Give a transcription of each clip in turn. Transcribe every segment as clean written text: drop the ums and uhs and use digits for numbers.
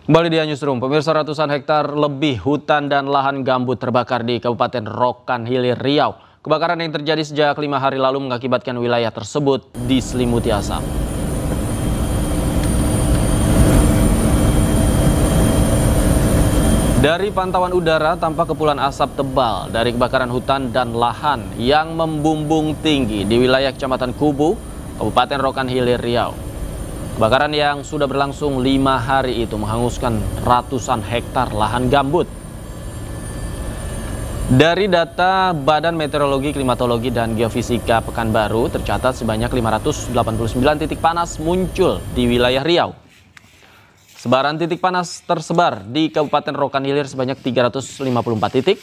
Kembali di Newsroom, pemirsa, ratusan hektar lebih hutan dan lahan gambut terbakar di Kabupaten Rokan Hilir, Riau. Kebakaran yang terjadi sejak 5 hari lalu mengakibatkan wilayah tersebut diselimuti asap. Dari pantauan udara, tampak kepulan asap tebal dari kebakaran hutan dan lahan yang membumbung tinggi di wilayah Kecamatan Kubu, Kabupaten Rokan Hilir, Riau. Kebakaran yang sudah berlangsung 5 hari itu menghanguskan ratusan hektar lahan gambut. Dari data Badan Meteorologi, Klimatologi, dan Geofisika Pekanbaru, tercatat sebanyak 589 titik panas muncul di wilayah Riau. Sebaran titik panas tersebar di Kabupaten Rokan Hilir sebanyak 354 titik.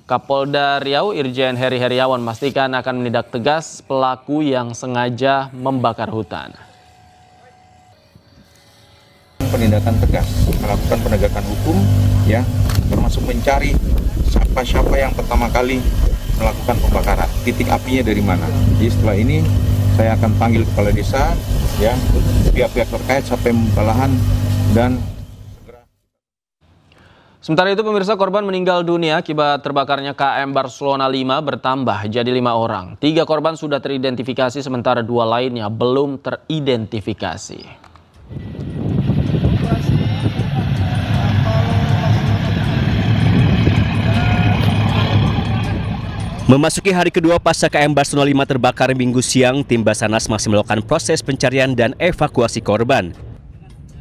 Kapolda Riau, Irjen Heri Heriawan, memastikan akan menindak tegas pelaku yang sengaja membakar hutan. Penindakan tegas, melakukan penegakan hukum, ya, termasuk mencari siapa yang pertama kali melakukan pembakaran, titik apinya dari mana. Jadi setelah ini saya akan panggil kepala desa, ya, pihak-pihak terkait sampai pembalahan dan segera. Sementara itu, pemirsa, korban meninggal dunia akibat terbakarnya KM Barcelona 5 bertambah jadi 5 orang. 3 korban sudah teridentifikasi, sementara 2 lainnya belum teridentifikasi. Memasuki hari kedua pasca KM Barcelona 5 terbakar Minggu siang, tim Basarnas masih melakukan proses pencarian dan evakuasi korban.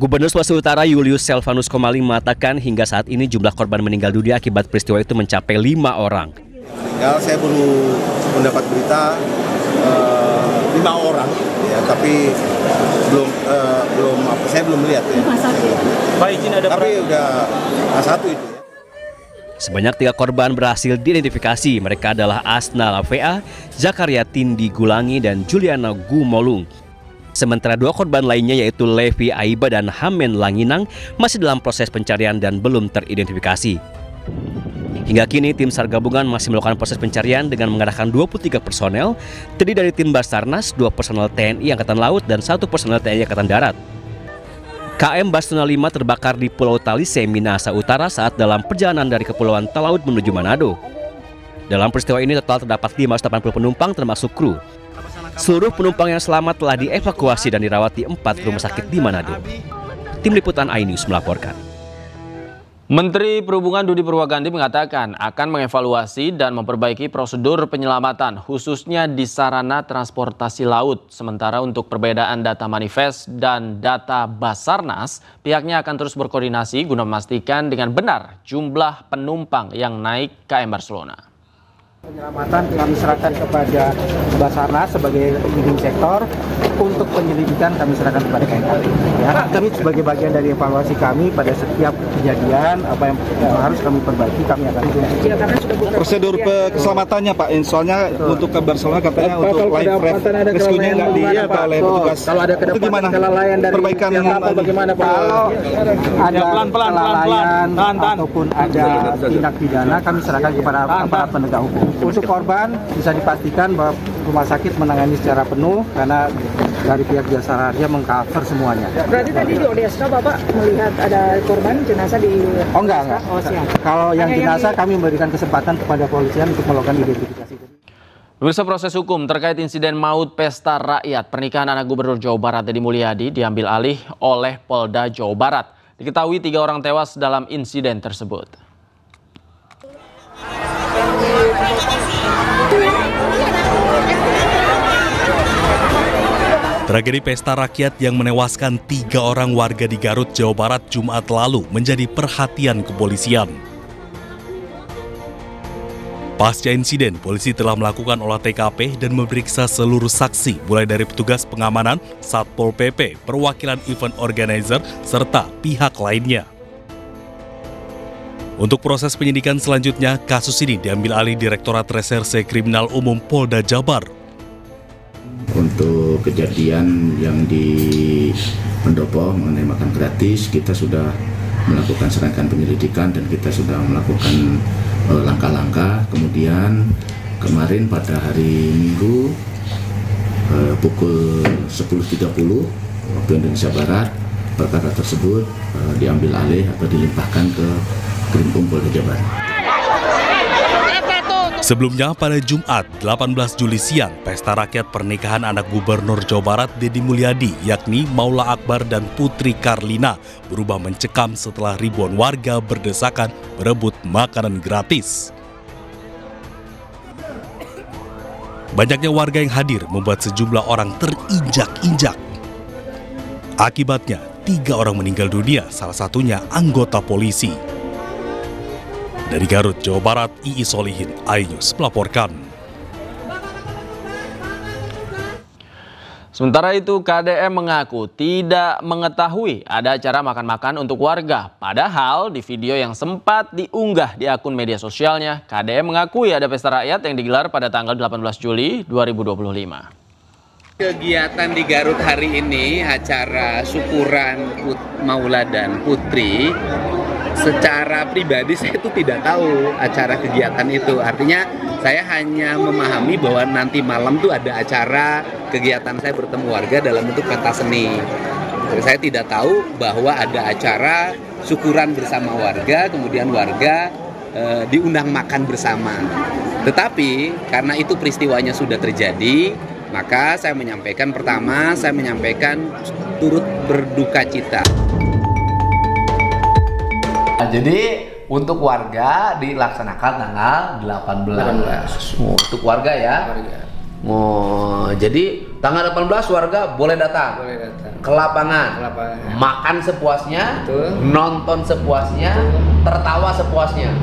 Gubernur Sulawesi Utara Julius Selvanus Komali mengatakan hingga saat ini jumlah korban meninggal dunia akibat peristiwa itu mencapai 5 orang. Ya, saya baru mendapat berita 5 orang, ya, tapi saya belum melihat, ya. Pak, izin ada tapi udah satu itu. Sebanyak 3 korban berhasil diidentifikasi. Mereka adalah Asna Lavea, Zakaria Tindi Gulangi, dan Juliana Gumolung. Sementara 2 korban lainnya yaitu Levi Aiba dan Hamen Langinang masih dalam proses pencarian dan belum teridentifikasi. Hingga kini tim SAR gabungan masih melakukan proses pencarian dengan mengerahkan 23 personel, terdiri dari tim Basarnas, 2 personel TNI Angkatan Laut, dan 1 personel TNI Angkatan Darat. KM Barcelona 5 terbakar di Pulau Talise, Minahasa Utara saat dalam perjalanan dari Kepulauan Talaud menuju Manado. Dalam peristiwa ini total terdapat 580 penumpang termasuk kru. Seluruh penumpang yang selamat telah dievakuasi dan dirawat di 4 rumah sakit di Manado. Tim Liputan iNews melaporkan. Menteri Perhubungan Dudi Purwagandi mengatakan akan mengevaluasi dan memperbaiki prosedur penyelamatan khususnya di sarana transportasi laut. Sementara untuk perbedaan data manifest dan data Basarnas, pihaknya akan terus berkoordinasi guna memastikan dengan benar jumlah penumpang yang naik KM Barcelona. Penyelamatan kami serahkan kepada Basarnas sebagai leading sektor, untuk penyelidikan kami serahkan kepada KNKT. Ya, kami sebagai bagian dari evaluasi kami pada setiap kejadian apa yang harus kami perbaiki, kami akan prosedur keselamatannya, Pak. Soalnya untuk ke Barcelona katanya untuk live rescue-nya nggak diapa oleh petugas. Kalau ada kedapatan kelalaian dari perbaikan apa, bagaimana Pak? Kalau ada kelalaian ataupun ada tindak pidana, kami serahkan kepada aparat penegak hukum. Untuk korban bisa dipastikan bahwa rumah sakit menangani secara penuh karena dari pihak Jasa Raharja mengcover semuanya. Berarti tadi di Odeska Bapak melihat ada korban jenazah di... Oh enggak. Oh, siap. Kalau yang jenazah kami memberikan kesempatan kepada polisian untuk melakukan identifikasi. Pemirsa, proses hukum terkait insiden maut pesta rakyat pernikahan anak Gubernur Jawa Barat Deddy Mulyadi diambil alih oleh Polda Jawa Barat. Diketahui 3 orang tewas dalam insiden tersebut. Tragedi pesta rakyat yang menewaskan 3 orang warga di Garut, Jawa Barat Jumat lalu menjadi perhatian kepolisian. Pasca insiden, polisi telah melakukan olah TKP dan memeriksa seluruh saksi, mulai dari petugas pengamanan, Satpol PP, perwakilan event organizer, serta pihak lainnya. Untuk proses penyidikan selanjutnya, kasus ini diambil alih Direktorat Reserse Kriminal Umum Polda Jabar. Untuk kejadian yang di Pendopo mengenai makan gratis, kita sudah melakukan serangkaian penyelidikan dan kita sudah melakukan langkah-langkah. Kemudian kemarin pada hari Minggu pukul 10.30 waktu Indonesia Barat, perkara tersebut diambil alih atau dilimpahkan ke Krimum Polda Jabar. Sebelumnya pada Jumat 18 Juli siang, pesta rakyat pernikahan anak Gubernur Jawa Barat Deddy Mulyadi yakni Maula Akbar dan Putri Karlina berubah mencekam setelah ribuan warga berdesakan berebut makanan gratis. Banyaknya warga yang hadir membuat sejumlah orang terinjak-injak. Akibatnya, 3 orang meninggal dunia, salah satunya anggota polisi. Dari Garut, Jawa Barat, Iis Solihin, iNews melaporkan. Sementara itu, KDM mengaku tidak mengetahui ada acara makan-makan untuk warga. Padahal di video yang sempat diunggah di akun media sosialnya, KDM mengakui ada pesta rakyat yang digelar pada tanggal 18 Juli 2025. Kegiatan di Garut hari ini, acara syukuran Maula dan Putri, secara pribadi saya itu tidak tahu acara kegiatan itu. Artinya saya hanya memahami bahwa nanti malam tuh ada acara kegiatan saya bertemu warga dalam bentuk pentas seni. Saya tidak tahu bahwa ada acara syukuran bersama warga, kemudian warga diundang makan bersama. Tetapi karena itu peristiwanya sudah terjadi, maka saya menyampaikan turut berduka cita. Jadi untuk warga dilaksanakan tanggal 18. Untuk warga ya. Jadi tanggal 18 warga boleh datang. Ke lapangan. Makan sepuasnya, nonton sepuasnya, tertawa sepuasnya.